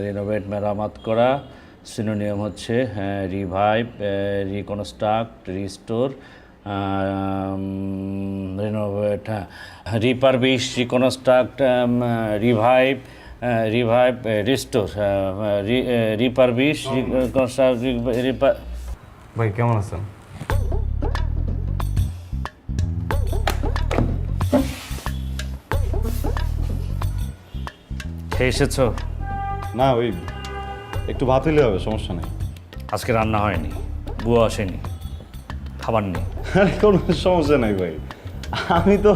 Renovate মেরামত করা, synonym হচ্ছে revive, reconstruct, restore, renovate, refurbish, reconstruct, revive, restore, refurbish, reconstruct, ভাই কেমন আছেন? খেয়ে এসেছো? না ওই একটু ভাত হইলে হবে, সমস্যা নেই। আজকে রান্না হয়নি, বুয়া আসেনি, খাবার নেই। আরে কোনো সমস্যা নাই ভাই, আমি তো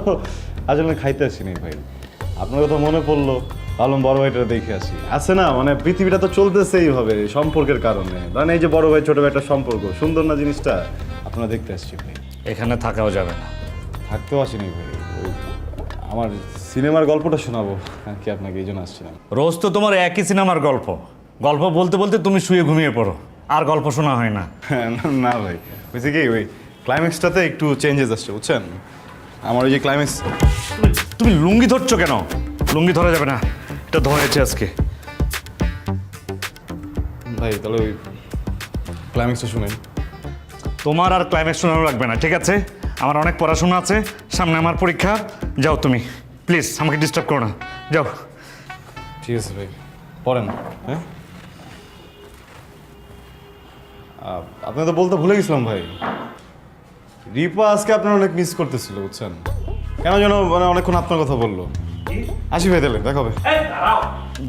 আসলে খাইতে আসিনি ভাই, আপনার কথা মনে পড়লো, ভাবলাম বড় ভাইটা দেখে আসি। আছে না, মানে পৃথিবীটা তো চলতেছেই হবে সম্পর্কের কারণে, মানে এই যে বড় ভাই ছোট ভাই একটা সম্পর্ক, সুন্দর না জিনিসটা, আপনারা দেখতে আসছি ভাই। এখানে থাকাও যাবে না। থাকতেও আসিনি ভাই, ওই আমার সিনেমার গল্পটা শোনাবো আর কি আপনাকে, এই জন্য আসছিলাম। রোজ তো তোমার একই সিনেমার গল্প, গল্প বলতে বলতে তুমি শুয়ে ঘুমিয়ে পড়ো, আর গল্প শোনা হয় না। না ভাই, বুঝছি কি ওই ক্লাইম্যাক্সটাতে একটু চেঞ্জেস আসছে বুঝছেন, আমার ওই যে ক্লাইম্যাক্স। তুমি লুঙ্গি ধরছো কেন? লুঙ্গি ধরা যাবে না, এটা ধরেছে আজকে। ভাই তাহলে ওই ক্লাইম্যাক্সটা শুনেন। তোমার আর ক্লাইম্যাক্স শোনানো লাগবে না, ঠিক আছে? আমার অনেক পড়াশোনা আছে, সামনে আমার পরীক্ষা। যাও তুমি, প্লিজ আমাকে ডিস্টার্ব করো না, যাও। ঠিক আছে ভাই, পড়েন। হ্যাঁ, আপনি তো বলতে ভুলে গেছিলাম ভাই, রিপা আজকে আপনার অনেক মিস করতেছিল বুঝছেন, কেন যেন মানে অনেকক্ষণ আপনার কথা বললো। আসি ভাই তাহলে দেখা হবে।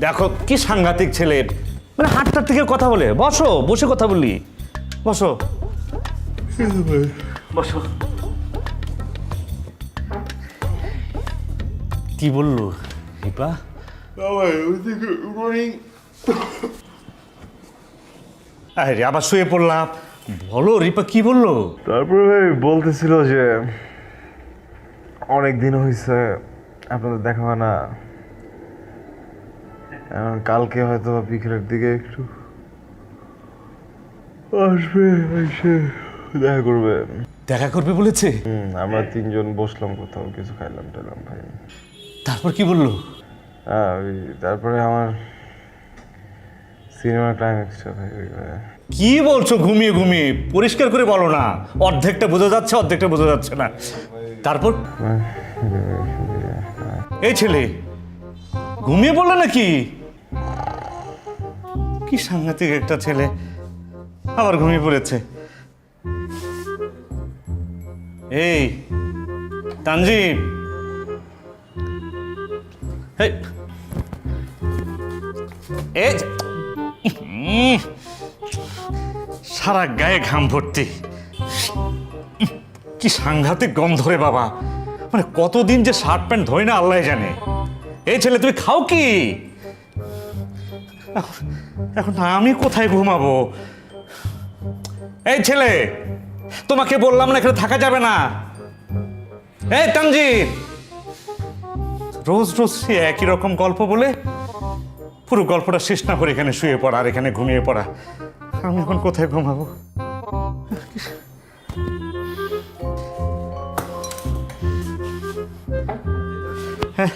দেখো কি সাংঘাতিক ছেলে, মানে হাতটার থেকে কথা বলে। বসো, বসে কথা বলি, বসো বসো। কি বললো রিপা? আরে আবার শুয়ে পড়লাম, বলো রিপা কি বললো? তারপরে ভাই বলতেছিল যে অনেক দিন হয়েছে আপনাদের দেখা হয় না, কালকে হয়তো বিকেলের দিকে একটু আসবে, এসে দেখা করবে। দেখা করবে বলেছে? আমরা তিনজন বসলাম কোথাও, কিছু খাইলাম টাইলাম ভাই। তারপর কি বললো? হ্যাঁ ওই তারপরে আমার সিনেমার ক্লাইম্যাক্সটা ভাই কি বলছো ঘুমিয়ে ঘুমিয়ে? পরিষ্কার করে বলো না, অর্ধেকটা বোঝা যাচ্ছে অর্ধেকটা বোঝা যাচ্ছে না। তারপর এই ছেলে ঘুমিয়ে পড়লো নাকি? কি সাংঘাতিক একটা ছেলে, আবার ঘুমিয়ে পড়েছে। এই তানজিম, এই এই সারা গায়ে ঘাম ভর্তি, কি সাংঘাতিক গন্ধ রে বাবা, মানে কতদিন যে শার্ট প্যান্ট ধোয় না আল্লাহ জানে। এই ছেলে তুমি খাও কি? এখন আমি কোথায় ঘুমাবো? এই ছেলে, তোমাকে বললাম না এখানে থাকা যাবে না। এই তানজির, রোজ রোজ একই রকম গল্প বলে পুরো গল্পটা শেষ না করে এখানে শুয়ে পড়া আর এখানে ঘুমিয়ে পড়া। আমি এখন কোথায় ঘুমাবো? হ্যাঁ।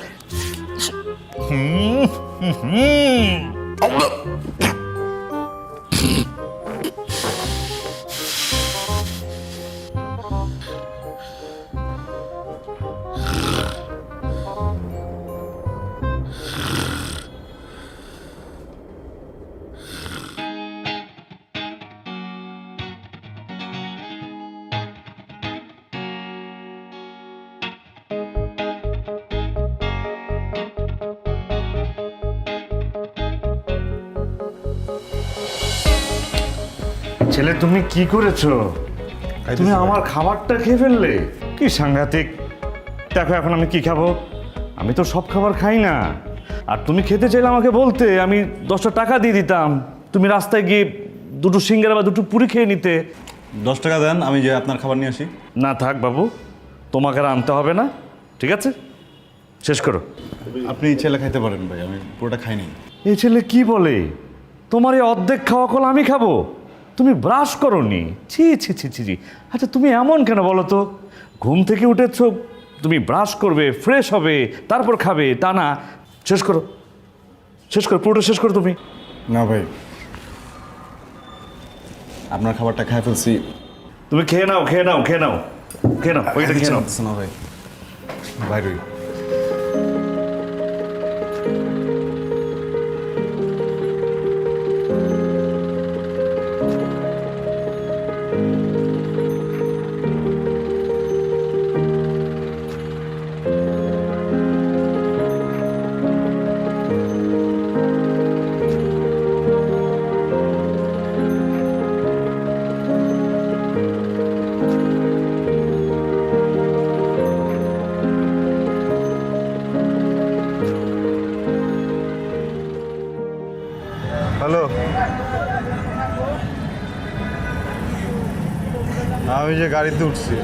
ছেলে তুমি কি করেছো? তুমি আমার খাবারটা খেয়ে ফেললে, কি সাংঘাতিক। দেখো এখন আমি কি খাবো? আমি তো সব খাবার খাই না, আর তুমি খেতে চাইলে আমাকে বলতে, আমি 10টা টাকা দিয়ে দিতাম, তুমি রাস্তায় গিয়ে দুটো সিঙ্গারা বা দুটো পুরি খেয়ে নিতে। 10 টাকা দেন, আমি যে আপনার খাবার নিয়ে আসি। না থাক বাবু, তোমাকে আর আনতে হবে না, ঠিক আছে, শেষ করো। আপনি ছেলে খাইতে পারেন ভাই, আমি পুরোটা খাইনি। এই ছেলে কি বলে, তোমার এই অর্ধেক খাওয়া কল আমি খাবো? তুমি ব্রাশ করোনি? ছি ছি ছি ছি ছি। আচ্ছা তুমি এমন কেন বলো তো? ঘুম থেকে উঠেছো, তুমি ব্রাশ করবে, ফ্রেশ হবে, তারপর খাবে, তা না। শেষ করো, শেষ করো, পুরোটা শেষ করো তুমি। না ভাই, আপনার খাবারটা খাই ফেলছি। তুমি খেয়ে নাও খেয়ে নাও খেয়ে নাও খেয়ে নাও ওইটা খেয়ে নাও। না ভাই, বাইরে। হ্যালো, আমি যে গাড়িতে উঠছি।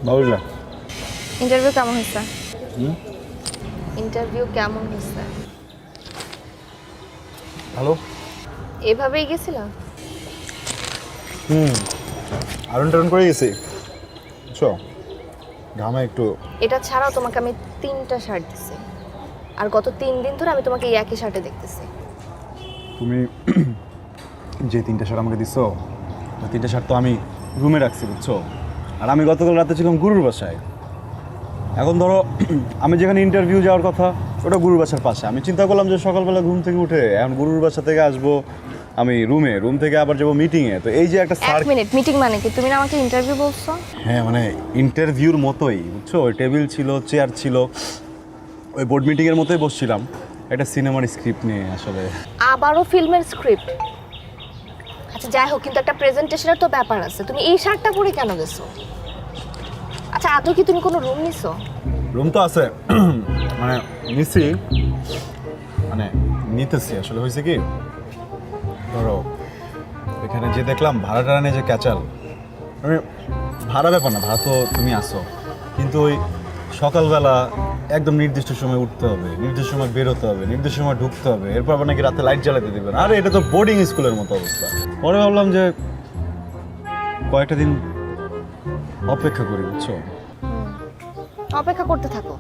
বাবুলা, ইন্টারভিউ কেমন হয়েছে? ইন্টারভিউ কেমন হয়েছে? হ্যালো। এভাবেই গেছিলাম? আরন টারন করে গেছি, বুঝছো, ঘামে একটু। এটা ছাড়াও তোমাকে আমি 3টা শার্ট দিছি, আর গত 3 দিন ধরে আমি তোমাকে এই একই শার্টে দেখতেছি। তুমি যে 3টা শার্ট আমাকে দিছো, ওই 3টা শার্ট তো আমি রুমে রাখছি, বুঝছো। আর আমি গতকাল রাতে ছিলাম গুরুর বাসায়। এখন ধরো আমি যেখানে ইন্টারভিউ যাওয়ার কথা, ওটা গুরুর বাসার পাশে। আমি চিন্তা করলাম যে সকালবেলা ঘুম থেকে উঠে এখন গুরুর বাসা থেকে আসবো আমি রুমে, রুম থেকে আবার যাবো মিটিংয়ে। তো এই যে একটা এক মিনিট, মিটিং মানে কি? তুমি না আমাকে ইন্টারভিউ বলছো? হ্যাঁ, মানে ইন্টারভিউর মতোই, বুঝছো। ওই টেবিল ছিল, চেয়ার ছিল, ওই বোর্ড মিটিংয়ের মতোই বসছিলাম একটা সিনেমার স্ক্রিপ্ট নিয়ে। আসলে আবারও ফিল্মের স্ক্রিপ্ট? আচ্ছা যাই হোক, কিন্তু একটা প্রেজেন্টেশনের তো ব্যাপার আছে। তুমি এই শার্টটা পরে কেন গেছো? আচ্ছা আদৌ কি তুমি কোনো রুম নিছো? রুম তো আছে, মানে নিছি, মানে নিতেছি। আসলে হয়েছে কি, ধরো এখানে যে দেখলাম ভাড়া টাড়া নিয়ে যে ক্যাচাল, মানে ভাড়া ব্যাপার না, ভাড়া তো তুমি আসো, কিন্তু ওই সকালবেলা একদম নির্দিষ্ট সময় উঠতে হবে, নির্দিষ্ট সময় বেরোতে হবে, নির্দিষ্ট সময় ঢুকতে হবে, এরপর আবার নাকি রাতে লাইট জ্বালাতে দেবে না। আরে এটা তো বোর্ডিং স্কুলের মতো অবস্থা। পরে ভাবলাম যে কয়েকটা দিন অপেক্ষা করি, বুঝছো। অপেক্ষা করতে থাকো,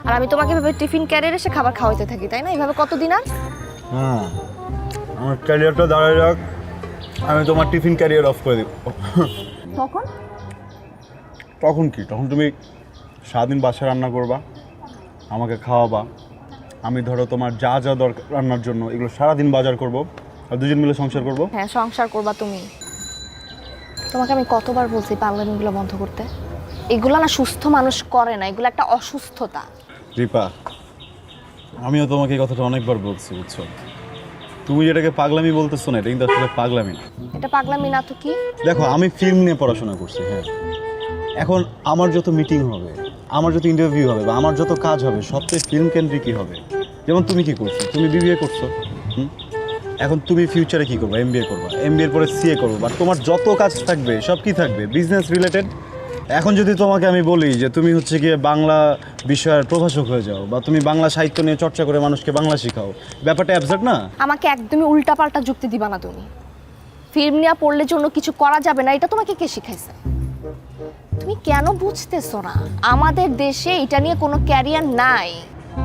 আর আমি তোমাকে এভাবে টিফিন ক্যারিয়ারে এসে খাবার খাওয়াতে থাকি, তাই না? এইভাবে কতদিন আর? হ্যাঁ, আমার ক্যারিয়ারটা দাঁড়ায় রাখ, আমি তোমার টিফিন ক্যারিয়ার অফ করে দেব। তখন? তখন কি? তখন তুমি সারাদিন বাসায় রান্না করবা, আমাকে খাওয়াবা, আমি ধরো তোমার যা যা দরকার রান্নার জন্য এগুলো সারাদিন বাজার করব, আর দুজন মিলে সংসার করব। হ্যাঁ, সংসার করবা তুমি। তোমাকে আমি কতবার বলছি পাগলামিগুলো বন্ধ করতে? এগুলো না সুস্থ মানুষ করে না, এগুলো একটা অসুস্থতা। রিপা, আমিও তোমাকে এই কথাটা অনেকবার বলছি, বুঝছো। তুমি যেটাকে পাগলামি বলতেছো না, এটা কিন্তু আসলে পাগলামি না। এটা পাগলামি না তো কি? দেখো, আমি ফিল্ম নিয়ে পড়াশোনা করছি, হ্যাঁ। এখন আমার যত মিটিং হবে, আমার যত ইন্টারভিউ হবে, বা আমার যত কাজ হবে, সবচেয়ে ফিল্ম কেন্দ্রিকই হবে। যেমন তুমি কি করছো, তুমি বিবিএ করছো, এখন তুমি ফিউচারে কি করবে? এমবিএ করবা, এমবিএর পরে সিএ করবো, বা তোমার যত কাজ থাকবে সব কি থাকবে? Business related. এখন যদি তোমাকে আমি বলি যে তুমি হচ্ছে গিয়ে বাংলা বিষয়ের প্রভাষক হয়ে যাও, বা তুমি বাংলা সাহিত্য নিয়ে চর্চা করে মানুষকে বাংলা শেখাও, ব্যাপারটা অ্যাবসার্ড না? আমাকে একদমই উল্টাপাল্টা যুক্তি দিবা না তুমি। ফিল্ম নিয়ে পড়লে জন্য কিছু করা যাবে না, এটা তোমাকে কে শিখাইছে? তুমি কেন বুঝতেছো না? আমাদের দেশে এটা নিয়ে কোনো ক্যারিয়ার নাই।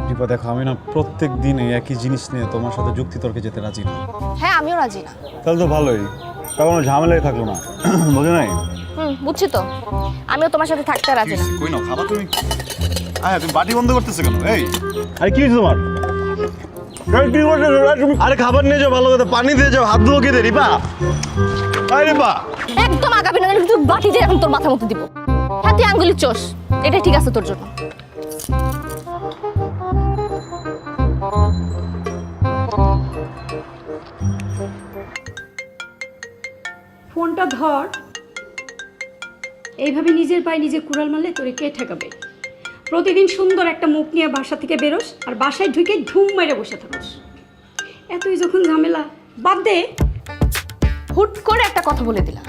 রিপা দেখো, আমি না প্রত্যেক দিনে একই জিনিস নিয়ে তোমার সাথে যুক্তিতর্কে যেতে রাজি না। হ্যাঁ, আমিও রাজি না। তাহলে তো ভালোই, তার কোনো ঝামেলাই থাকলো না, বুঝে নাই? বুঝছি তো, আমিও তোমার সাথে থাকতে রাজি না। কই নাও খাবার তুমি? আয়, তুমি বাটি বন্ধ করতেছো কেন? এই, আরে কি হয়েছে তোমার? কি করতেছো তুমি? আরে খাবার নিয়ে যাও, ভালো কথা পানি দিয়ে যাও, হাত ধুও, কে দে রিপা? আরে রিপা, একদম আগাবি না, কিন্তু বাটি দিয়ে এখন তোর মাথার মধ্যে দিব। হ্যাঁ, তুই আঙ্গুলি চোষ, এটা ঠিক আছে তোর জন্য। ফোনটা ধর। এইভাবে নিজের পায়ে নিজে কুড়াল মারলে তোরে কে ঠেকাবে? প্রতিদিন সুন্দর একটা মুখ নিয়ে বাসা থেকে বেরোস, আর বাসায় ঢুকে ঢুম মেরে বসে থাকোস। এতই যখন ঝামেলা, বাদ দে। হুট করে একটা কথা বলে দিলাম।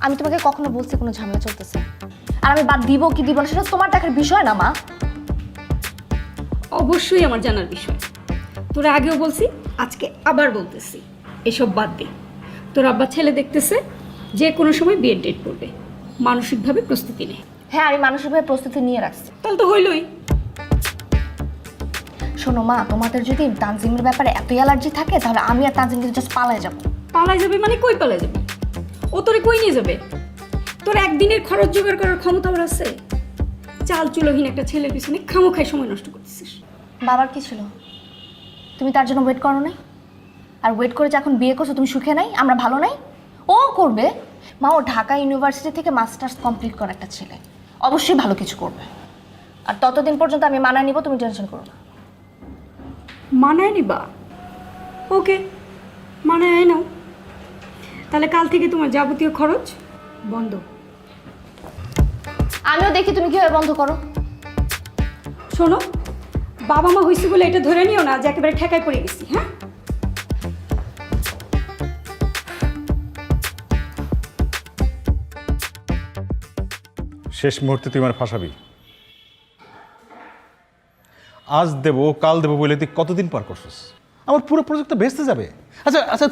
আমি তোমাকে কখনো বলছি কোনো ঝামেলা চলতেছে? আর আমি বাদ দিব কি দিব না সেটা তোমার দেখার বিষয় না মা। অবশ্যই আমার জানার বিষয়। তোরা আগেও বলছি, আজকে আবার বলতেছি, এসব বাদ দে। তোর আব্বা ছেলে দেখতেছে, যে কোনো সময় বিয়ের ডেট করবে, মানসিকভাবে প্রস্তুতি নে। হ্যাঁ, আমি মানসিকভাবে প্রস্তুতি নিয়ে রাখছি। তাহলে তো হইলই। শোনো মা, তোমাদের যদি তানজিমের ব্যাপারে এত অ্যালার্জি থাকে তাহলে আমি আর তানজিম কিন্তু জাস্ট পালায় যাবো। পালাই যাবে মানে কই পালাই যাবে? ও তোরে কই নিয়ে যাবে? তোর একদিনের খরচ জোগাড় করার ক্ষমতা ওর আছে? চাল চুলোহীন একটা ছেলের পিছনে খামোখায় সময় নষ্ট করতেছিস। বাবার কি ছিল? তুমি তার জন্য ওয়েট করো নাই? আর ওয়েট করে যখন বিয়ে করছো তুমি সুখে নাই, আমরা ভালো নাই? ও করবে মা, ও ঢাকা ইউনিভার্সিটি থেকে মাস্টার্স কমপ্লিট করা একটা ছেলে, অবশ্যই ভালো কিছু করবে। আর ততদিন পর্যন্ত আমি মানায় নিব, তুমি টেনশন করো না। মানায় নিবা? ওকে, মানায় নাও। তাহলে কাল থেকে তোমার যাবতীয় খরচ বন্ধ। আমিও দেখি তুমি কীভাবে বন্ধ করো। শোনো, বাবা মা হইছে বলে এটা ধরে নিও না যে একেবারে ঠেকায় পড়ে গেছি। হ্যাঁ, শেষ মুহূর্তে তুই আমার ফাঁসাবি। আজ দেবো কাল দেবো বলে তুই কতদিন পার করছিস? আমার পুরো প্রজেক্টটা ভেস্তে যাবে। আচ্ছা আচ্ছা,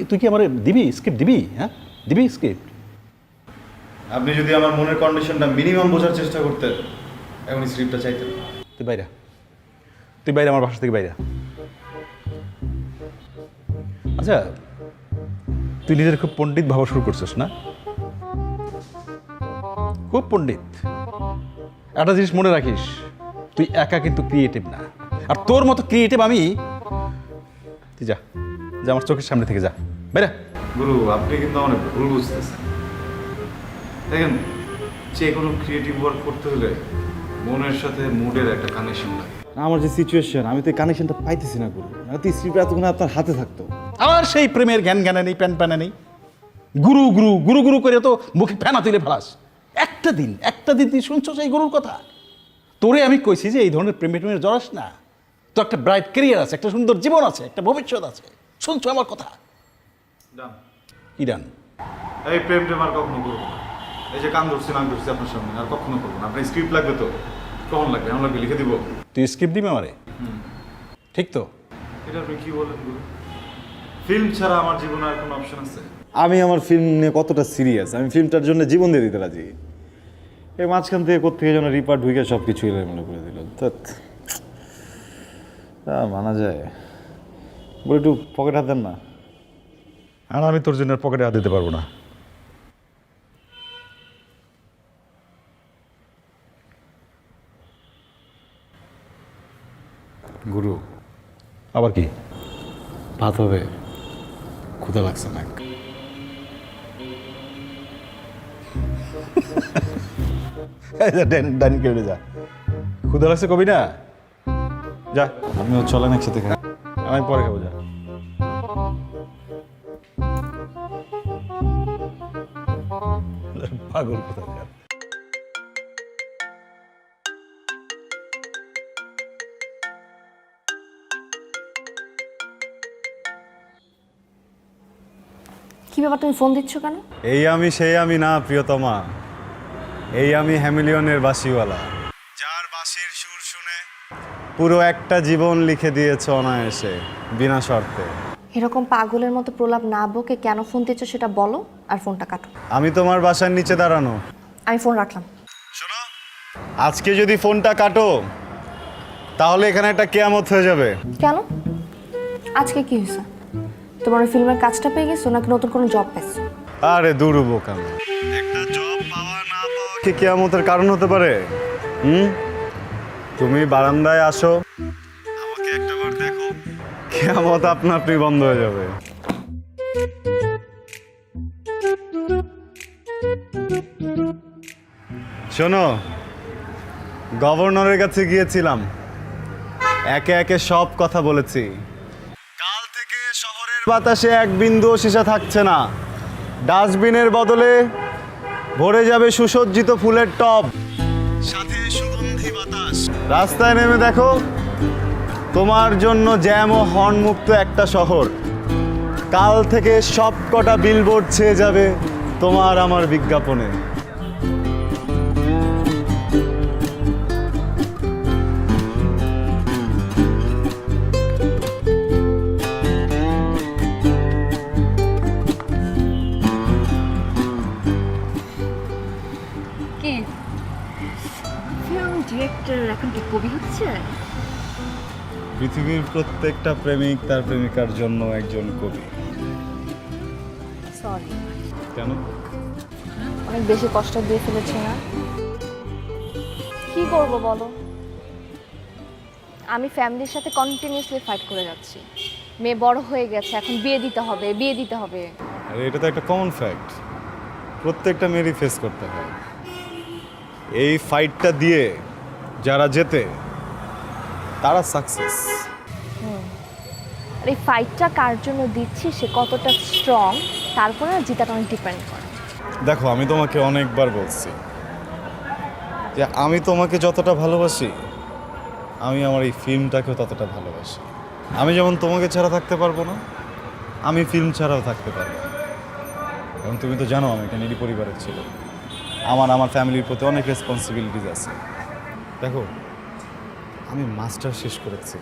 তুই কি আমার দিবি স্ক্রিপ্ট দিবি? হ্যাঁ দিবি স্ক্রিপ্ট? আপনি যদি আমার মনের কন্ডিশনটা মিনিমাম বোঝার চেষ্টা করতেন, এখন স্ক্রিপ্টটা চাইতেন। তুই বাইরে আমার বাসা থেকে বাইরে। আচ্ছা, তুই নিজের খুব পণ্ডিত ভাবা শুরু করছিস না? খুব পণ্ডিত। একটা জিনিস মনে রাখিস, তুই একা কিন্তু ক্রিয়েটিভ না। আর তোর মতো ক্রিয়েটিভ আমি। তুই যা যা, আমার চোখের সামনে থেকে যা বাইরে। গুরু, আপনি কিন্তু অনেক ভুল বুঝতেছেন। দেখেন, যে কোনো ক্রিয়েটিভ ওয়ার্ক করতে হলে মনের সাথে মুডের একটা কানেকশন লাগে। আমার যে সিচুয়েশন, আমি তো এই কানেকশনটা পাইতেছি না গুরু। তো স্ক্রিপ্ট এতক্ষণ আপনার হাতে থাকতো। আমার সেই প্রেমের জ্ঞান জ্ঞানে নেই, প্যান প্যানে নেই। গুরু গুরু গুরু গুরু করে তো মুখে ফেনা তুলে ফেলাস। একটা দিন তুই শুনছো সেই গুরুর কথা? তোরে আমি কইছি যে এই ধরনের প্রেমে টেমে জড়াস না। তো একটা ব্রাইট ক্যারিয়ার আছে, একটা সুন্দর জীবন আছে, একটা ভবিষ্যৎ আছে। শুনছো আমার কথা? কি ডান? এই প্রেম টেম আর কখনো করবো না। এই যে কান ধরছি নাম ধরছি আপনার সামনে, আর কখনো করবো না। আপনার স্ক্রিপ্ট লাগবে তো? কখন লাগবে? আমরা লিখে দিব। তুই স্ক্রিপ্ট দিবি আমারে? ঠিক তো? এটা আপনি কি বলেন গুরু? ফিল্ম ছাড়া আমার জীবনে আর কোনো অপশন আছে? আমি আমার ফিল্ম নিয়ে কতটা সিরিয়াস, আমি ফিল্মটার জন্য জীবন দিয়ে দিতে রাজি। এই মাঝখান থেকে কোথেকে যেন রিপার ঢুকে সব কিছু এলোমেলো করে দিল। মানা যায়। বলে একটু পকেট হাত দেন না। আর আমি তোর জন্য পকেটে হাত দিতে পারবো না। গুরু, আবার কি? ভাত হবে, ক্ষুধা লাগছে না। ডাইনিং টেবিলে যা। ক্ষুধা লাগছে কবি না? যা। আমিও চলেন একসাথে খাই। আমি পরে খাবো, যা। পাগল কোথাকার। কি ব্যাপার, তুমি ফোন দিচ্ছ কেন? এই আমি সেই আমি না প্রিয়তমা, এই আমি হ্যামিলিয়নের বাঁশিওয়ালা, যার বাঁশির সুর শুনে পুরো একটা জীবন লিখে দিয়েছে অনায়াসে, বিনা শর্তে। এরকম পাগলের মতো প্রলাপ না বকে কেন ফোন দিচ্ছ সেটা বলো, আর ফোনটা কাটো। আমি তোমার বাসার নিচে দাঁড়ানো। আমি ফোন রাখলাম। শোনো, আজকে যদি ফোনটা কাটো তাহলে এখানে একটা কেয়ামত হয়ে যাবে। কেন? আজকে কি হয়েছে? তোমার ওই ফিল্মের কাজটা পেয়ে গেছো নাকি নতুন কোনো জব পেয়েছো? আরে দূর বোকাম, একটা জব পাওয়া না পাওয়া কি কেয়ামতের কারণ হতে পারে? তুমি বারান্দায় আসো, আমাকে একটাবার দেখো, কেয়ামত আপনা আপনি বন্ধ হয়ে যাবে। শোনো, গভর্নরের কাছে গিয়েছিলাম, একে একে সব কথা বলেছি। কাল থেকে শহরের বাতাসে এক বিন্দুও সীসা থাকছে না। ডাস্টবিনের বদলে ভরে যাবে সুসজ্জিত ফুলের টব, সাথে সুগন্ধি বাতাস। রাস্তায় নেমে দেখো, তোমার জন্য জ্যাম ও হর্ন মুক্ত একটা শহর। কাল থেকে সব কটা বিলবোর্ড ছেয়ে যাবে তোমার আমার বিজ্ঞাপনে। পৃথিবীর প্রত্যেকটা প্রেমিক তার প্রেমিকার জন্য একজন কবি। সরি, কেন? অনেক বেশি কষ্ট দিয়ে ফেলেছি না? কি করব বলো, আমি ফ্যামিলির সাথে কন্টিনিউয়াসলি ফাইট করে যাচ্ছি। মেয়ে বড় হয়ে গেছে, এখন বিয়ে দিতে হবে, বিয়ে দিতে হবে। আর এটা তো একটা কমন ফ্যাক্ট, প্রত্যেকটা মেয়েরই ফেস করতে হয়। এই ফাইটটা দিয়ে যারা জেতে তারা সাকসেস। আর এই ফাইটটা কার জন্য দিচ্ছি, সে কতটা স্ট্রং, তারপরে না জিতাটা অনেক ডিপেন্ড করে। দেখো, আমি তোমাকে অনেকবার বলছি যে আমি তোমাকে যতটা ভালোবাসি, আমি আমার এই ফিল্মটাকেও ততটা ভালোবাসি। আমি যেমন তোমাকে ছাড়া থাকতে পারবো না, আমি ফিল্ম ছাড়াও থাকতে পারবো না। কারণ তুমি তো জানো আমি একটা নিরী পরিবারের ছিল, আমার ফ্যামিলির প্রতি অনেক রেসপন্সিবিলিটিস আছে। দেখো, আমি মাস্টার শেষ করেছি,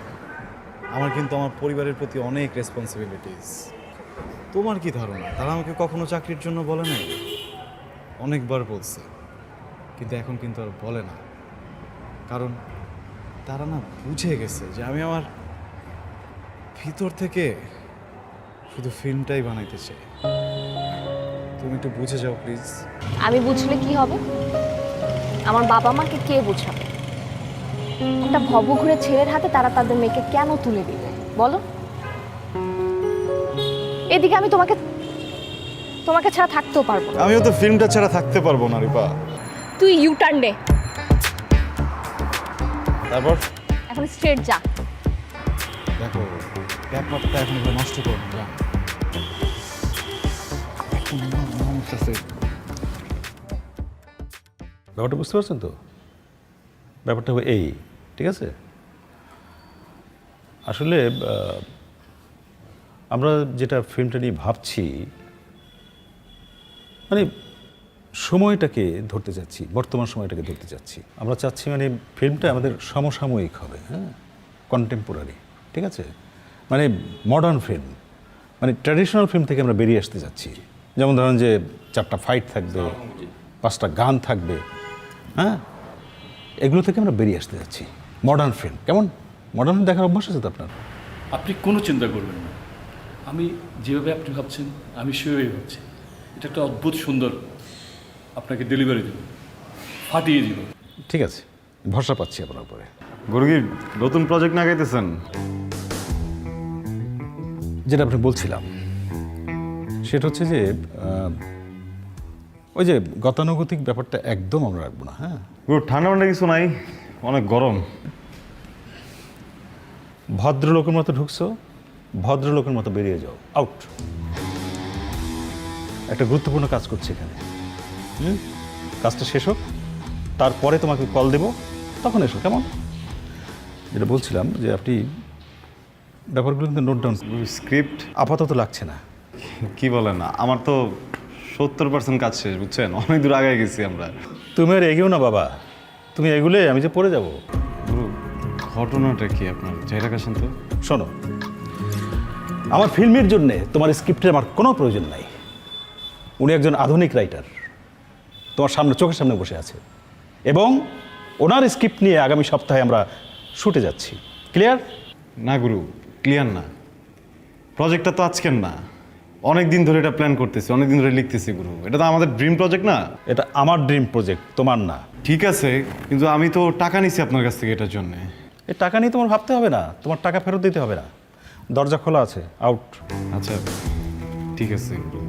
আমার কিন্তু আমার পরিবারের প্রতি অনেক রেসপন্সিবিলিটিস। তোমার কি ধারণা তারা আমাকে কখনো চাকরির জন্য বলে নাই? অনেকবার বলছে, কিন্তু এখন কিন্তু আর বলে না। কারণ তারা না বুঝে গেছে যে আমি আমার ভিতর থেকে শুধু ফিল্মটাই বানাইতে চাই। তুমি একটু বুঝে যাও প্লিজ। আমি বুঝলে কি হবে? আমার বাবা মাকে কে বুঝাবে? একটা ভবঘুরে ছেলের হাতে তারা তাদের মেয়েকে কেন তুলে দিবে বলো? এদিকে আমি তোমাকে ছাড়া থাকতেও পারবো না। আমিও তো ফিল্মটা ছাড়া থাকতে পারবো না রিপা। তুই ইউটার্ন নে, তারপর এখন স্ট্রেট যা। দেখো, ব্যাপারটা এখন এগুলো নষ্ট করো না। ব্যাপারটা বুঝতে পারছেন তো? ব্যাপারটা এই, ঠিক আছে? আসলে আমরা যেটা ফিল্মটা নিয়ে ভাবছি, মানে সময়টাকে ধরতে চাচ্ছি, বর্তমান সময়টাকে ধরতে চাচ্ছি। আমরা চাচ্ছি মানে ফিল্মটা আমাদের সমসাময়িক হবে, হ্যাঁ, কন্টেম্পোরারি, ঠিক আছে? মানে মডার্ন ফিল্ম, মানে ট্র্যাডিশনাল ফিল্ম থেকে আমরা বেরিয়ে আসতে যাচ্ছি। যেমন ধরেন যে 4টা ফাইট থাকবে, 5টা গান থাকবে, হ্যাঁ, এগুলো থেকে আমরা বেরিয়ে আসতে যাচ্ছি। মডার্ন ফিল্ম কেমন? মডার্ন দেখার অভ্যাস আছে তো আপনার? আপনি কোনো চিন্তা করবেন না, আমি যেভাবে আপনি ভাবছেন আমি সেভাবেই ভাবছি। এটা একটা অদ্ভুত সুন্দর আপনাকে ডেলিভারি দেব, ফাটিয়ে দিব। ঠিক আছে, ভরসা পাচ্ছি আপনার উপরে। গুরুগি, নতুন প্রজেক্ট না গাইতেছেন? যেটা আপনি বলছিলাম সেটা হচ্ছে যে ওই যে গতানুগতিক ব্যাপারটা একদম আমরা রাখবো না, হ্যাঁ? গুরু, ঠান্ডা মান্ডা কিছু নাই, অনেক গরম। ভদ্রলোকের মতো ঢুকছো, ভদ্রলোকের মতো বেরিয়ে যাও, আউট। একটা গুরুত্বপূর্ণ কাজ করছি এখানে, কাজটা শেষ হোক, তারপরে তোমাকে কল দেব, তখন এসো, কেমন? যেটা বলছিলাম যে আপনি ব্যাপারগুলো কিন্তু নোট ডাউন। স্ক্রিপ্ট আপাতত লাগছে না। কি বলেন, আমার তো 70% কাজ শেষ, বুঝছেন? অনেক দূর আগে গেছি আমরা। তুমি আর এগিয়েও না বাবা, তুমি এগুলে আমি যে পড়ে যাব। গুরু, ঘটনাটা কি আপনার? জায়গা কাছেন তো। শোনো, আমার ফিল্মের জন্যে তোমার স্ক্রিপ্টের আমার কোনো প্রয়োজন নাই। উনি একজন আধুনিক রাইটার, তোমার সামনে, চোখের সামনে বসে আছে, এবং ওনার স্ক্রিপ্ট নিয়ে আগামী সপ্তাহে আমরা শুটে যাচ্ছি। ক্লিয়ার? না গুরু, ক্লিয়ার না। প্রজেক্টটা তো আজকের না, অনেক দিন ধরে এটা প্ল্যান করতেছি, অনেক দিন ধরে লিখতেছি গুরু। এটা তো আমাদের ড্রিম প্রজেক্ট না? এটা আমার ড্রিম প্রজেক্ট, তোমার না। ঠিক আছে, কিন্তু আমি তো টাকা নিছি আপনার কাছ থেকে এটার জন্য। এই টাকা নিয়ে তোমার ভাবতে হবে না, তোমার টাকা ফেরত দিতে হবে না। দরজা খোলা আছে, আউট। আচ্ছা ঠিক আছে গুরু,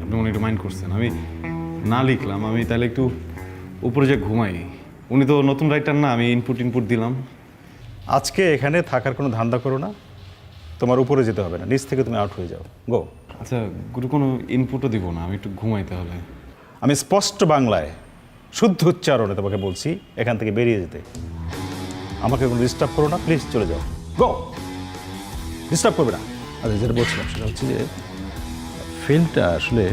আপনি মনে একটু মাইন্ড করছেন, আমি না লিখলাম, আমি তাহলে একটু উপরে যে ঘুমাই। উনি তো নতুন রাইটার না, আমি ইনপুট দিলাম। আজকে এখানে থাকার কোনো ধান্দা করো না, তোমার উপরে যেতে হবে না, নিচ থেকে তুমি আউট হয়ে যাও, গো। আচ্ছা গুরু, কোনো ইনপুটও দিব না, আমি একটু ঘুমাই তাহলে। আমি স্পষ্ট বাংলায় শুদ্ধ উচ্চারণে তোমাকে বলছি এখান থেকে বেরিয়ে যেতে। আমাকে কোনো ডিস্টার্ব করো না, প্লিজ চলে যাও, গো। ডিস্টার্ব করবে না। আচ্ছা, যেটা বলছিলাম সেটা হচ্ছে যে ফিল্মটা আসলে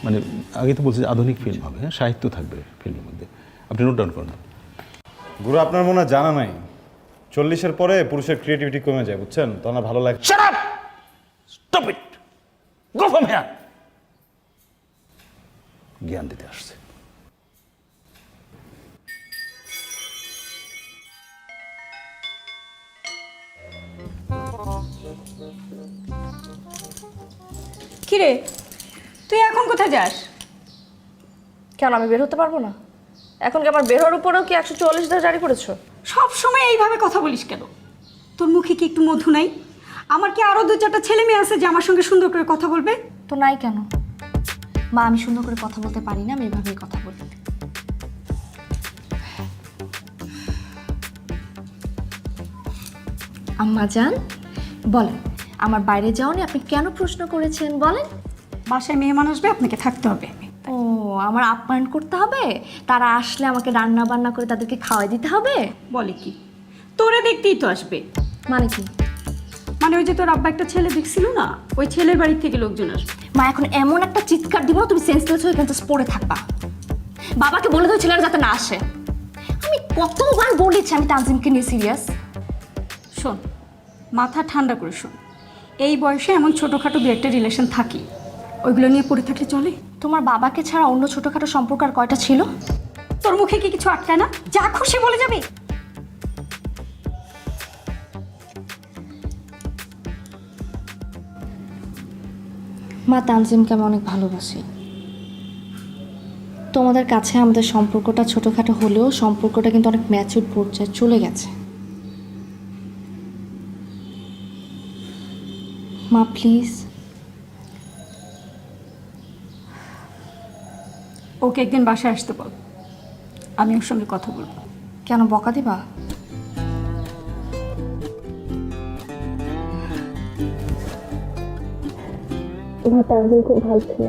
মানে আগে তো বলছি যে আধুনিক ফিল্ম হবে, হ্যাঁ, সাহিত্য থাকবে ফিল্মের মধ্যে। আপনি নোট ডাউন করুন। গুরু, আপনার মনে হয় জানা নাই, 40-এর পরে পুরুষের ক্রিয়েটিভিটি কমে যায়, বুঝছেন? তখন আর ভালো লাগে। Shut up! Stop it! Go from here! জ্ঞান দিতে আসছে। কিরে, তুই এখন কোথায় যাস? কেন আমি বের হতে পারবো না? এখন কি আমার বের হওয়ার উপরেও কি 144 ধারা জারি করেছো? সব সময় এইভাবে কথা বলিস কেন? তোর মুখে কি একটু মধু নাই? আমার কি আরো 2-4টা ছেলে মেয়ে আছে যে আমার সঙ্গে সুন্দর করে কথা বলবে? তো নাই কেন? মা, আমি সুন্দর করে কথা বলতে পারি না, আমি এভাবেই কথা বলি। আম্মা জান, বলেন, আমার বাইরে যাওনি, আপনি কেন প্রশ্ন করেছেন বলেন? বাসায় মেহমান আসবে, আপনাকে থাকতে হবে। ও, আমার আপ্যায়ন করতে হবে? তারা আসলে আমাকে রান্না বান্না করে তাদেরকে খাওয়াই দিতে হবে? বলে কি, তোরে দেখতেই তো আসবে। মানে কি? মানে ওই যে তোর আব্বা একটা ছেলে দেখছিল না, ওই ছেলের বাড়ি থেকে লোকজন আসবে। মা, এখন এমন একটা চিৎকার দিব তুমি সেন্সলেস হয়ে এখানে পড়ে থাকবা। বাবাকে বলে দাও ছেলেরা যাতে না আসে। আমি কতবার বলেছি আমি তানজিমকে নিয়ে সিরিয়াস। শোন, মাথা ঠান্ডা করে শোন, এই বয়সে এমন ছোটোখাটো দু একটা রিলেশন থাকি, ওইগুলো নিয়ে পড়ে থাকলে চলে? তোমার বাবাকে ছাড়া অন্য ছোটখাটো সম্পর্ক আর কয়টা ছিল? তোর মুখে কি কিছু আটকায় না? যা খুশি বলে যাবি। মা, তানজিমকে আমি অনেক ভালোবাসি। তোমাদের কাছে আমাদের সম্পর্কটা ছোটখাটো হলেও সম্পর্কটা কিন্তু অনেক ম্যাচিউর পর্যায়ে চলে গেছে। মা প্লিজ। ওকে একদিন বাসায় আসতে বল, আমি ওর সঙ্গে কথা বলবো। কেন, বকা দিবা? তোমার তানজিম খুব ভালো ছিল।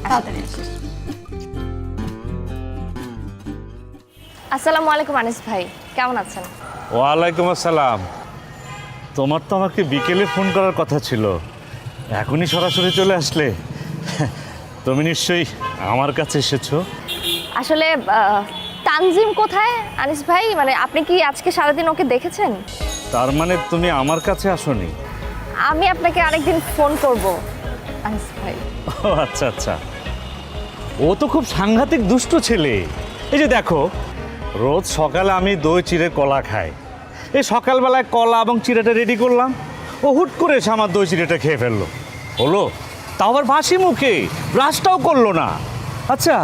তাড়াতাড়ি আসিস। আসসালামু আলাইকুম আনিস ভাই, কেমন আছেন? ওয়ালাইকুম আসসালাম। তোমার তো আমাকে বিকেলে ফোন করার কথা ছিল, এখনই সরাসরি চলে আসলে। তুমি নিশ্চয়ই আমার কাছে এসেছো। আসলে তানজিম কোথায় আনিস ভাই? মানে আপনি কি আজকে সারাদিন ওকে দেখেছেন? তার মানে তুমি আমার কাছে আসোনি? আমি আপনাকে আরেকদিন ফোন করব আনিস ভাই। ও আচ্ছা আচ্ছা, ও তো খুব সাংঘাতিক দুষ্ট ছেলে। এই যে দেখো, রোজ সকালে আমি দই চিড়ে কলা খাই। এই সকালবেলায় কলা এবং চিড়েটা রেডি করলাম, ও হুট করে এসে আমার দই চিড়েটা খেয়ে ফেললো। হলো তাও আবার বাসি মুখে, ব্রাশটাও করলো না। আচ্ছা,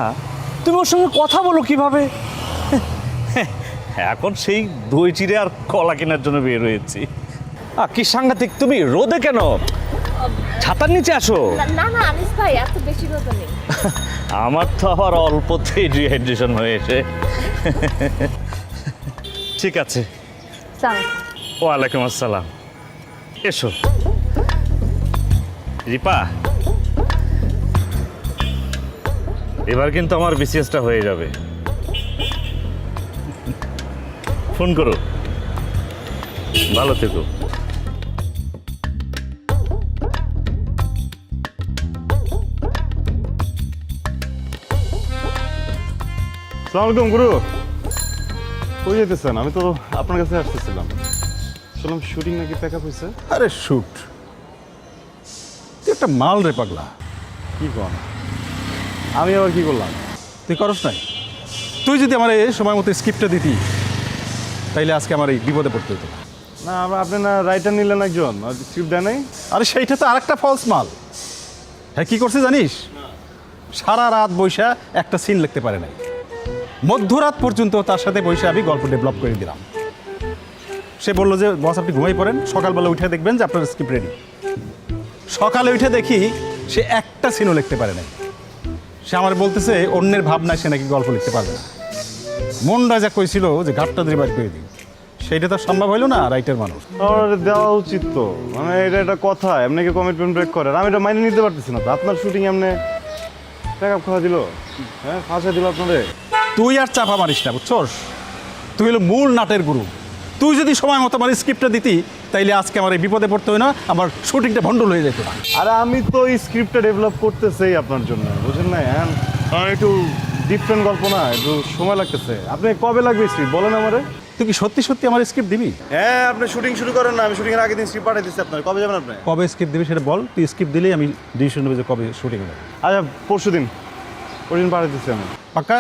তুমি ওর সঙ্গে কথা বলো কিভাবে? এখন সেই দই চিড়ে আর কলা কেনার জন্য বের হয়েছি। কি সাংঘাতিক! তুমি রোদে কেন? ছাতার নিচে আসো। না না আনিস ভাই, এত বেশি রোদ নেই। আমার তো আবার অল্পতেই ডিহাইড্রেশন হয়েছে। ঠিক আছে। ওয়ালাইকুম আসসালাম। এসো রিপা, এবার কিন্তু আমার বিসিএসটা হয়ে যাবে। ফোন করো, ভালো থেকো। আসসালামু আলাইকুম গুরু। কই যেতেছেন? আমি তো আপনার কাছে আসতেছিলাম। শুনলাম শুটিং নাকি প্যাক আপ হয়েছে। আরে শুট, তুই একটা মাল রে পাগলা। কি কন? আমি আবার কি করলাম? তুই করস নাই? তুই যদি আমার এই সময় মতো স্ক্রিপ্টটা দিতি, তাইলে আজকে আমার এই বিপদে পড়তে হতো। না, আপনি না রাইটার নিলেন একজন, স্ক্রিপ্ট দেয় নাই? আরে সেইটা তো আরেকটা ফলস মাল। হ্যাঁ, কি করছে জানিস? সারা রাত বৈশা একটা সিন লিখতে পারে নাই। মধ্যরাত পর্যন্ত তার সাথে বসে আমি গল্প ডেভেলপ করে দিলাম। সে বললো যে বস আপনি ঘুমাই পড়েন, সকালবেলা উঠে দেখবেন যে আপনার স্ক্রিপ্ট রেডি। সকালে উঠে দেখি সে একটা সিনও লিখতে পারে নাই। সে আমার বলতেছে অন্যের ভাবনায় সে নাকি গল্প লিখতে পারবে না। মনটা যা কইছিল যে ঘাটটা দিয়ে বাড়ি করে দিই, সেইটা তো সম্ভব হইলো না। রাইটার মানুষ, আমার দেওয়া উচিত তো। মানে এটা একটা কথা, এমনি কি কমিটমেন্ট ব্রেক করে? আমি এটা মাইনে নিতে পারতেছি না তো। আপনার শুটিং এমনি প্যাক আপ খাওয়া দিল, হ্যাঁ, ফাঁসা দিল আপনাদের। তুই আর চাপা মারিস না, বুঝছস? তুই হলো মূল নাটের গুরু। তুই যদি সময় মতো আমার স্ক্রিপ্টটা দিতি, তাইলে আজকে আমার এই বিপদে পড়তে হয় না, আমার শুটিংটা ভণ্ডল হয়ে যেত না। আরে আমি তো এই স্ক্রিপ্টটা ডেভেলপ করতেছেই আপনার জন্য, বুঝেন না? হ্যাঁ, একটু ডিফারেন্ট গল্প না, একটু সময় লাগতেছে। আপনি কবে লাগবে স্ক্রিপ্ট বলেন আমারে? তুই কি সত্যি সত্যি আমার স্ক্রিপ্ট দিবি? হ্যাঁ, আপনি শুটিং শুরু করেন না, আমি শুটিং এর আগের দিন স্ক্রিপ্ট পাঠিয়ে দিচ্ছি আপনার। কবে যাবেন আপনি? কবে স্ক্রিপ্ট দিবি সেটা বল। তুই স্ক্রিপ্ট দিলেই আমি ডিসিশন নেবো যে কবে শুটিং হবে। আচ্ছা, পরশুদিন পাঠিয়ে দিচ্ছি আমি। পাক্কা?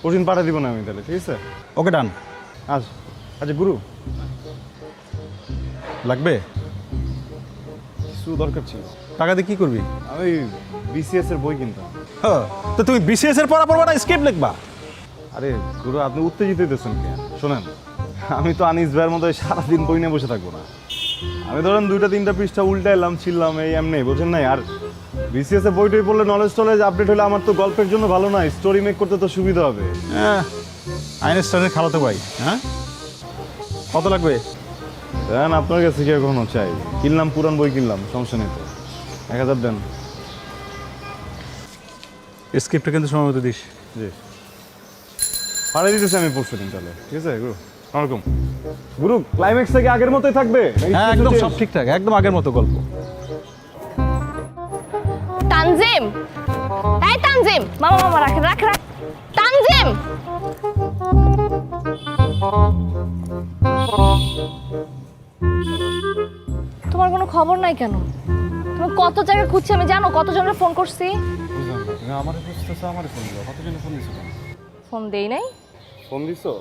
কোচিং পাঠিয়ে দিব না আমি তাহলে, ঠিক আছে? ওকে ডান। আচ্ছা গুরু, লাগবে? কিছু দরকার ছিল। টাকা দিয়ে কী করবি? আমি বিসিএস এর বই কিনতাম। হ্যাঁ, তো তুমি বিসিএস এর পড়া পড়বা না স্ক্রিপ্ট লিখবা? আরে গুরু, আপনি উত্তেজিত হইতেছেন কেন? শোনেন, আমি তো আনিস ভাইয়ের মতো সারাদিন বই নিয়ে বসে থাকবো না। আমি ধরেন 2-3টা পৃষ্ঠা উল্টে এলাম, ছিললাম, এই এমনি, বোঝেন নাই? আর বিসিএস এর বইটাই পড়লে নলেজ টলেজ আপডেট হলে আমার তো গল্পের জন্য ভালো না, স্টোরি মেক করতে তো সুবিধা হবে। হ্যাঁ, আইনস্টাইনের খালাতো ভাই। হ্যাঁ, কত লাগবে? দেন আপনার কাছে কি কখনো চাই? কিনলাম, পুরান বই কিনলাম, সমস্যা নেই তো। 1000 দেন। স্ক্রিপ্টটা কিন্তু সময় মতো দিস। জি, পাঠিয়ে দিতেছি আমি পরশু দিন তাহলে, ঠিক আছে গুরু? ওরকম গুরু, ক্লাইম্যাক্স থেকে আগের মতোই থাকবে? হ্যাঁ, একদম সব ঠিকঠাক, একদম আগের মতো গল্প। তানজিম, এই তানজিম, মামা মামা রাখ রাখ রাখ। তানজিম, তোমার কোনো খবর নাই কেন? তুমি কত জায়গায় খুঁজছি আমি, জানো কতজনের ফোন করছি? আমার বুঝতেছে, আমার ফোন দিও। কতজনে ফোন দিছো? ফোন দেই নাই। ফোন দিছো?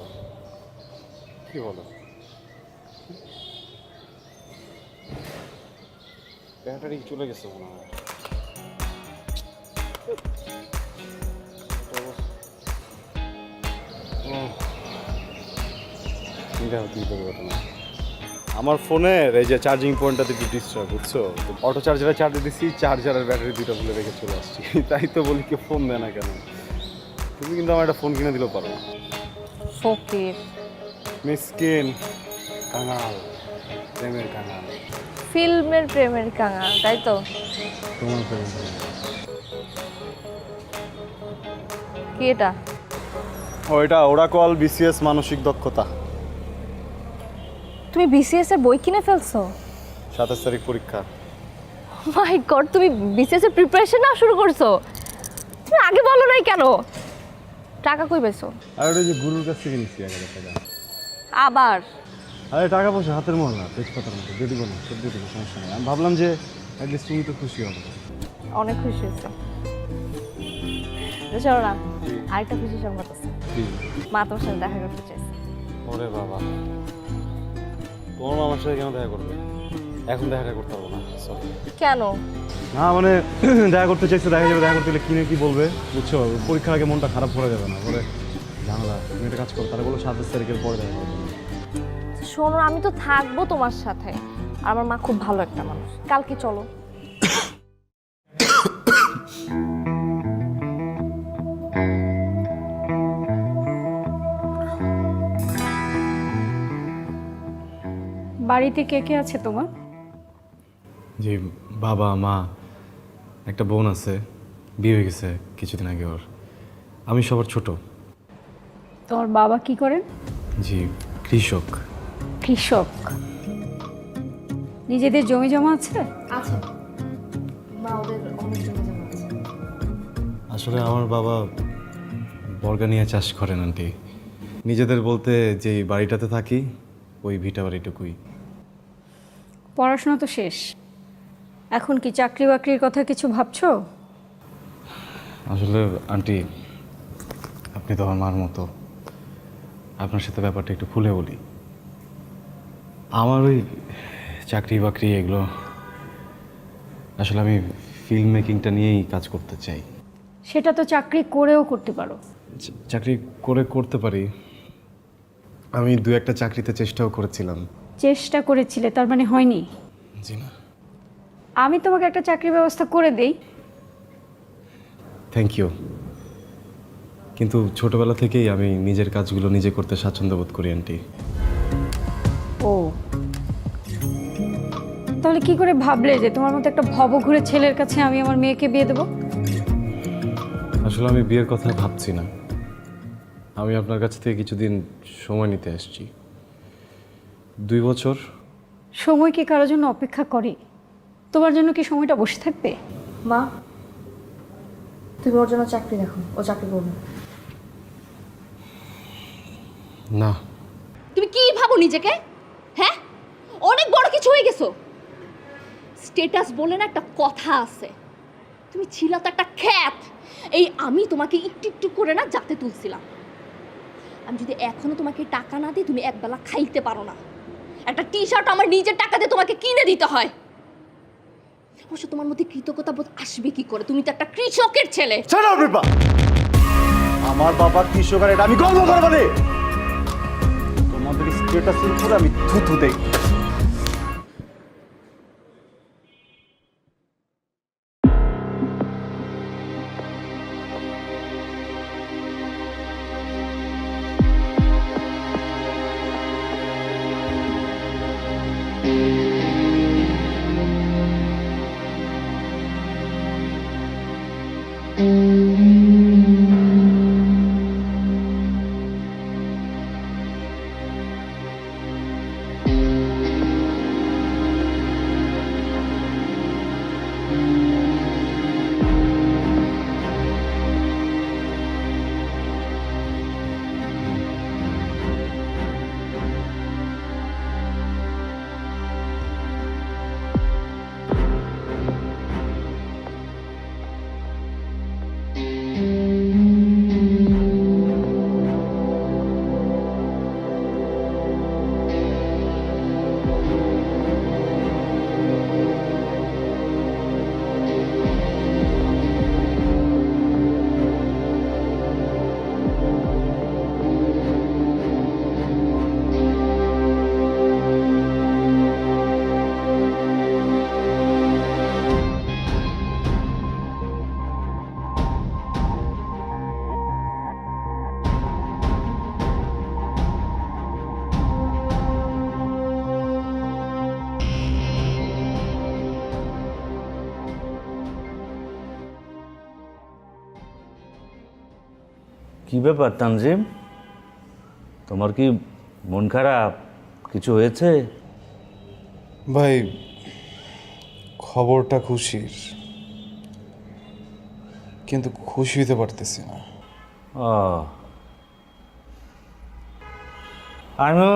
কি বলো? ব্যাটারি চলে গেছে মনে হয়। আমার ফোনের এই যে চার্জিং পয়েন্টটাতে একটু ডিস্টার্ব, বুঝছো? অটো চার্জারে চার্জ দিচ্ছি, চার্জারের ব্যাটারি দুটো ভুলে রেখে চলে আসছি। তাই তো বলি কি ফোন দেয় না কেন? তুমি কিন্তু আমার একটা ফোন কিনে দিলেও পারো। ফকির, মিসকিন, কাঙাল, প্রেমের কাঙাল। ফিল্মের প্রেমের কাঙাল, তাই তো? তোমার প্রেমের কি এটা? ওইটা ওরাকল বিসিএস মানসিক দক্ষতা। তুমি বিসিএস এর বই কিনে ফেলছো? 27 তারিখ পরীক্ষা। মাই গড, তুমি বিসিএস এর প্রিপারেশন না শুরু করছো? তুমি আগে বলো নাই কেন? টাকা কই পাইছো? আর ওই যে গুরুর কাছ থেকে নিচ্ছি 1000 টাকা। আবার? আরে টাকা পয়সা হাতের মহলা, তেজপাতার মতো দিয়ে দিব না, সব দিয়ে দেবো, সমস্যা নেই। আমি ভাবলাম যে অ্যাটলিস্ট তুমি তো খুশি হবে। অনেক খুশি হয়েছে। চলো না, আরেকটা খুশি সংবাদ আছে। মা তোমার সাথে দেখা করতে চাইছে। ওরে বাবা, তোমার আমার সাথে কেন দেখা করবে? এখন দেখা করতে পারবো না, সরি। কেন? না মানে দেখা করতে চাইছে, দেখা যাবে। দেখা করতে গেলে কিনে কি বলবে, বুঝছো? পরীক্ষার আগে মনটা খারাপ করা যাবে না। বলে জানালা, তুমি একটা কাজ করো, তারা বলো 27 তারিখের পরে দেখা করবে। শোনো, আমি তো থাকবো তোমার সাথে। আর আমার মা খুব ভালো একটা মানুষ। কালকে চলো। বাড়িতে কে কে আছে তোমার? জি, বাবা, মা, একটা বোন আছে, বিয়ে হয়ে গেছে কিছুদিন আগে ওর। আমি সবার ছোট। তোমার বাবা কি করেন? জি, কৃষক। কৃষক? নিজেদের জমি জমা আছে? আছে। মা ওদের অনেক জমি জমা আছে। আসলে আমার বাবা বর্গা নিয়ে চাষ করেন আন্টি। নিজেদের বলতে যে বাড়িটাতে থাকি, ওই ভিটা বাড়িটুকুই। পড়াশোনা তো শেষ, এখন কি চাকরি বাকরির কথা কিছু ভাবছো? আসলে আন্টি, আপনি তো আমার মার মতো। আপনার সাথে ব্যাপারটা একটু খুলে বলি। আমার ওই চাকরি বাকরি এগুলো, আসলে আমি ফিল্ম মেকিংটা নিয়েই কাজ করতে চাই। সেটা তো চাকরি করেও করতে পারো। চাকরি করে করতে পারি। আমি 2-1টা চাকরিতে চেষ্টাও করেছিলাম। চেষ্টা করেছিলে, তার মানে হয়নি? জি না। আমি তোমাকে একটা চাকরির ব্যবস্থা করে দেই। Thank you. কিন্তু ছোটবেলা থেকেই আমি নিজের কাজগুলো নিজে করতে স্বাচ্ছন্দ্য বোধ করি আন্টি। ও, তাহলে কি করে ভাবলে যে তোমার মতো একটা ভবঘুরে ছেলের কাছে আমি আমার মেয়েকে বিয়ে দেবো? আসলে আমি বিয়ের কথা ভাবছি না। আমি আপনার কাছ থেকে কিছুদিন সময় নিতে আসছি। 2 বছর। সময় কি কারোর জন্য অপেক্ষা করে? তোমার জন্য কি সময়টা বসে থাকবে? মা, তুমি ওর জন্য চাকরি দেখো, ও চাকরি করবে। না। তুমি কি ভাবো নিজেকে? হ্যাঁ, অনেক বড় কিছু হয়ে গেছো। স্ট্যাটাস বলে না একটা কথা আছে। তুমি ছিলা তো একটা খ্যাত। এই আমি তোমাকে একটু একটু করে না যাতে তুলছিলাম। আমি যদি এখনো তোমাকে টাকা না দিই তুমি একবেলা খাইতে পারো না। একটা টি শার্ট আমার নিজের টাকা দিয়ে তোমাকে কিনে দিতে হয়। অবশ্য তোমার মধ্যে কৃতজ্ঞতা বোধ আসবে কি করে? তুমি তো একটা কৃষকের ছেলে। ছাড়ো রিপা, আমার বাবা কৃষক আর এটা আমি গর্ব করবো না। তোমাদের স্টেটাসের উপরে আমি থুথু দেই। কি ব্যাপার তানজিম, তোমার কি মন খারাপ? কিছু হয়েছে? ভাই খবরটা খুশির, কিন্তু খুশি হতে পারতেছি না। ও, আমিও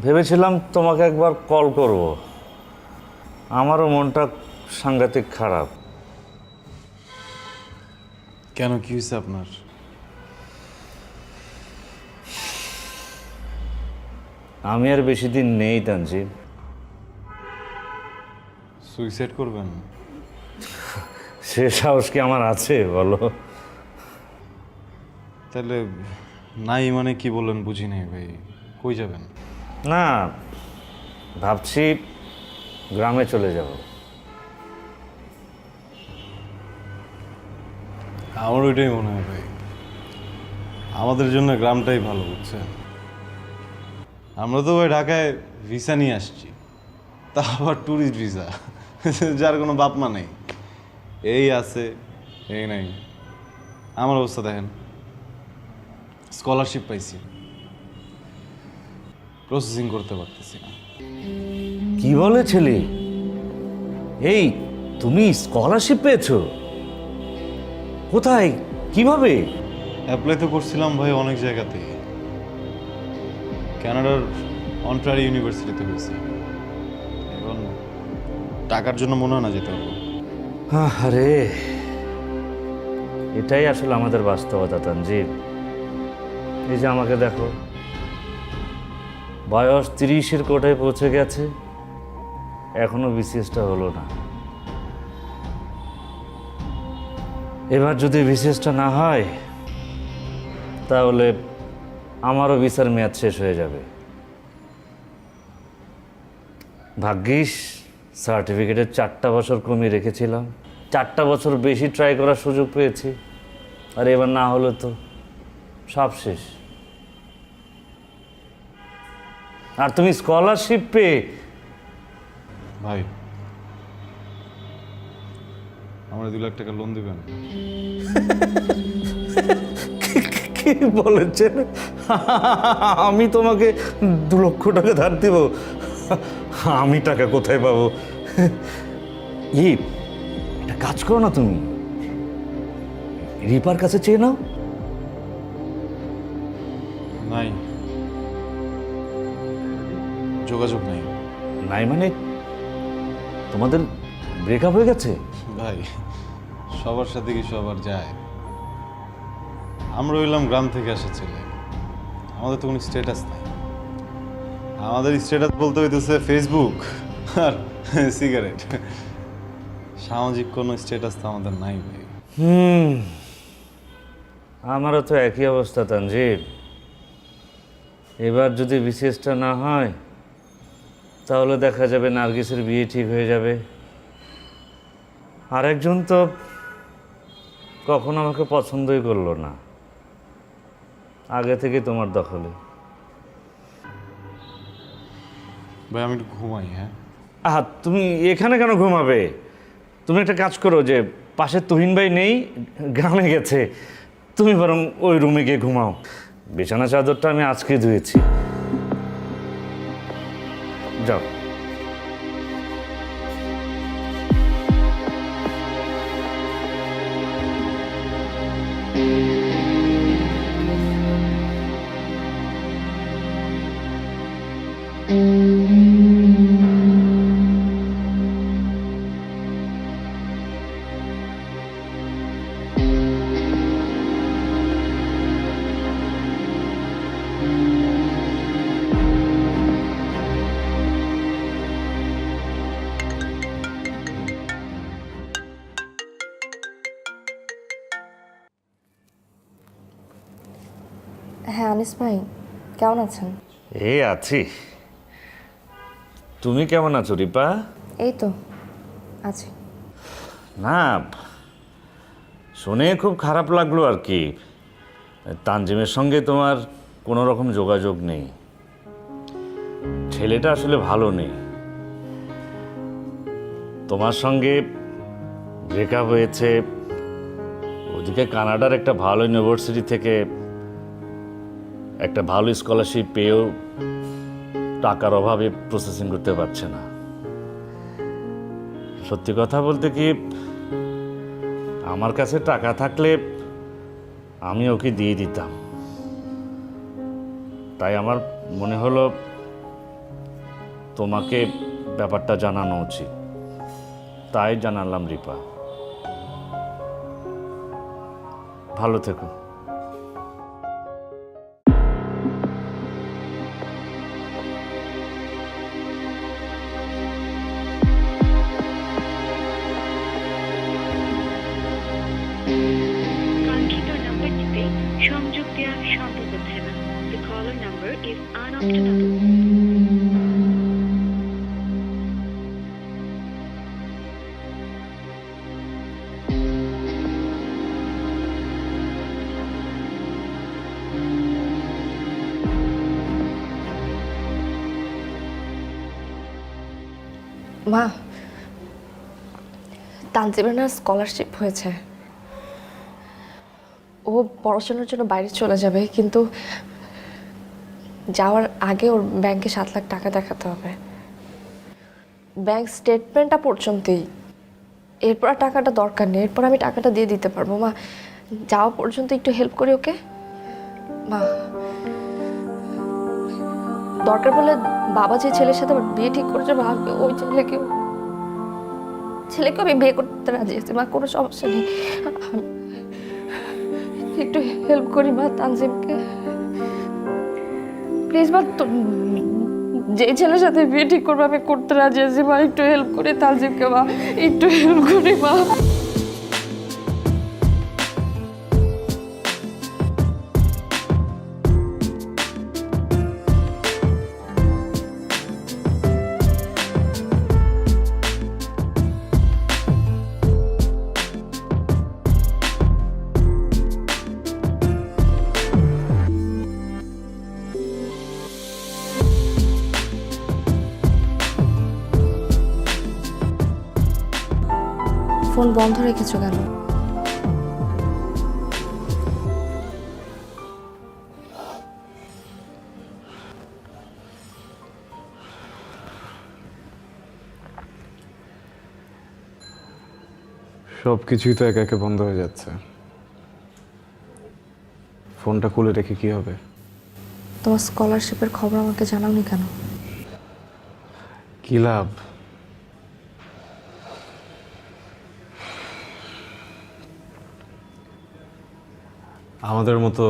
ভেবেছিলাম তোমাকে একবার কল করব। আমারও মনটা সাংঘাতিক খারাপ। কেন, কি হয়েছে আপনার? আমি আর বেশি দিন নেই তানজিম। সুইসাইড করবেন? সে সাহস কি আমার আছে বলো? তাহলে নাই মানে কি বললেন বুঝি নাই ভাই, কই যাবেন? না, ভাবছি গ্রামে চলে যাব। আমার ওইটাই মনে হয় ভাই, আমাদের জন্য গ্রামটাই ভালো, বুঝছেন? আমরা তো ভাই ঢাকায় ভিসা নিয়ে আসছি, তা আবার ট্যুরিস্ট ভিসা, যার কোনো বাপ মা নেই। এই আছে এই নাই। আমার অবস্থা দেখেন, স্কলারশিপ পাইছি, প্রসেসিং করতে পারতেছি না। কি বলে ছেলে? এই তুমি স্কলারশিপ পেয়েছো? কোথায়, কিভাবে? অ্যাপ্লাই তো করছিলাম ভাই অনেক জায়গাতে, কানাডার অন্টারিও ইউনিভার্সিটিতে হয়েছে। এখন টাকার জন্য মনে হয় না যেতে পারবো। আরে এটাই আসলে আমাদের বাস্তবতা তানজিম। এই যে আমাকে দেখো, বয়স 30-এর কোটায় পৌঁছে গেছে, এখনো বিসিএসটা হলো না। এবার যদি বিসিএসটা না হয় তাহলে আমারও ভিসার মেয়াদ শেষ হয়ে যাবে। ভাগ্যিস সার্টিফিকেটের 4টা বছর কমিয়ে রেখেছিলাম, 4টা বছর বেশি ট্রাই করার সুযোগ পেয়েছি। আর এবার না হলে তো সব শেষ। আর তুমি স্কলারশিপ পেয়ে ভাই আমার 2 লাখ টাকা লোন দিবেন? কি বলেছেন? আমি তোমাকে 2 লক্ষ টাকা ধার দেব? আমি টাকা কোথায় পাবো? একটা কাজ করো না, তুমি রিপার কাছে চেয়ে নাও। নাই, যোগাযোগ নাই। নাই মানে তোমাদের ব্রেকআপ হয়ে গেছে? ভাই সবার সাথে কি সবার যায়? আমরা হইলাম গ্রাম থেকে আসা ছেলে, আমাদের তো কোনো স্ট্যাটাস নাই। আমাদের স্ট্যাটাস বলতে হইতেছে ফেসবুক আর সিগারেট। সামাজিক কোনো স্ট্যাটাস তো আমাদের নাই ভাই। আমারও তো একই অবস্থা তানজিব। এবার যদি বিসিএসটা না হয় তাহলে দেখা যাবে নার্গিসের বিয়ে ঠিক হয়ে যাবে। আরেকজন তো কখনো আমাকে পছন্দই করলো না, আগে থেকে তোমার দখলে। ভাই আমি একটু ঘুমাই, হ্যাঁ? তুমি এখানে কেন ঘুমাবে? তুমি একটা কাজ করো, যে পাশে তুহিন ভাই নেই, গ্রামে গেছে, তুমি বরং ওই রুমে গিয়ে ঘুমাও। বিছানা চাদরটা আমি আজকে ধুয়েছি। যাও। হ্যাঁ আনিস ভাই, কেমন আছেন? এই আছি। তুমি কেমন আছো রিপা? এই তো আছি। না, শুনে খুব খারাপ লাগলো আর কি। তানজিমের সঙ্গে তোমার কোনো রকম যোগাযোগ নেই। ছেলেটা আসলে ভালো নেই। তোমার সঙ্গে ব্রেকআপ হয়েছে, ওদিকে কানাডার একটা ভালো ইউনিভার্সিটি থেকে একটা ভালো স্কলারশিপ পেয়েও টাকার অভাবে প্রসেসিং করতে পারছে না। সত্যি কথা বলতে কি, আমার কাছে টাকা থাকলে আমি ওকে দিয়ে দিতাম। তাই আমার মনে হলো তোমাকে ব্যাপারটা জানানো উচিত, তাই জানালাম রিপা। ভালো থেকো। কাঙ্ক্ষিত নাম্বারটিতে সংযোগ দেওয়া সম্ভব হচ্ছে না। The caller number is unobtainable. মা, তানজিমের না স্কলারশিপ হয়েছে। ও পড়াশোনার জন্য বাইরে চলে যাবে, কিন্তু যাওয়ার আগে ওর ব্যাংকে 7 লাখ টাকা দেখাতে হবে, ব্যাংক স্টেটমেন্টটা পর্যন্তই। এরপর আর টাকাটা দরকার নেই, এরপর আমি টাকাটা দিয়ে দিতে পারবো। মা, যাওয়া পর্যন্ত একটু হেল্প করি ওকে। মা, দরকার বলে বাবা যে ছেলের সাথে আমার বিয়ে ঠিক করেছে, ভাববে ওই ছেলেকে আমি বিয়ে করতে রাজি আছি। মা, কোনো সমস্যা নেই, একটু হেল্প করি মা তানজিমকে প্লিজ। মা, যে ছেলের সাথে বিয়ে ঠিক করবো আমি করতে রাজি আছি। মা, একটু হেল্প করি তানজিমকে। মা, একটু হেল্প করি মা। ফোন বন্ধ রেখেছো কেন? সব কিছুই তো একে একে বন্ধ হয়ে যাচ্ছে। ফোনটা খুলে রেখে কি হবে? তোমার স্কলারশিপের খবর আমাকে জানাওনি কেন? কি লাভ? আমাদের মতো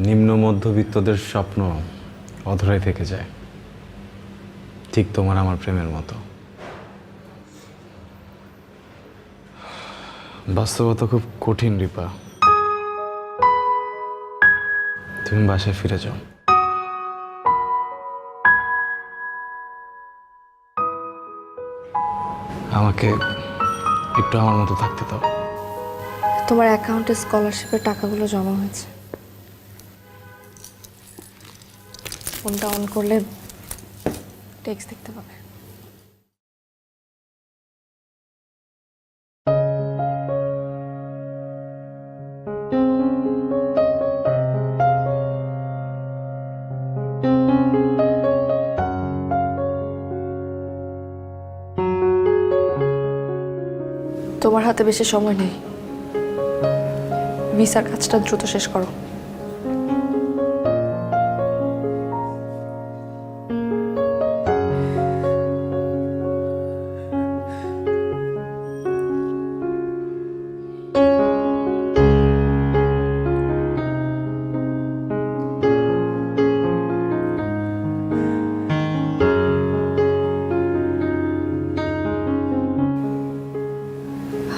নিম্ন মধ্যবিত্তদের স্বপ্ন অধরাই থেকে যায়, ঠিক তোমার আমার প্রেমের মতো। বাস্তবতা খুব কঠিন রিপা। তুমি বাসায় ফিরে যাও। আমাকে একটু আমার মতো থাকতে দাও। তোমার অ্যাকাউন্টে স্কলারশিপের টাকাগুলো জমা হয়েছে। ফোনটা অন করলে টেক্সট দেখতে পাবে। তোমার হাতে বেশি সময় নেই, ভিসার কাজটা দ্রুত শেষ করো।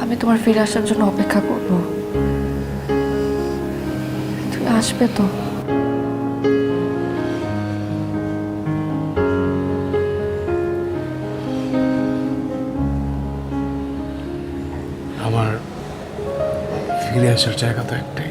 আমি তোমার ফিরে আসার জন্য অপেক্ষা করব। তুমি আসবে তো? আমার ফিরে আসার জায়গা তো একটাই।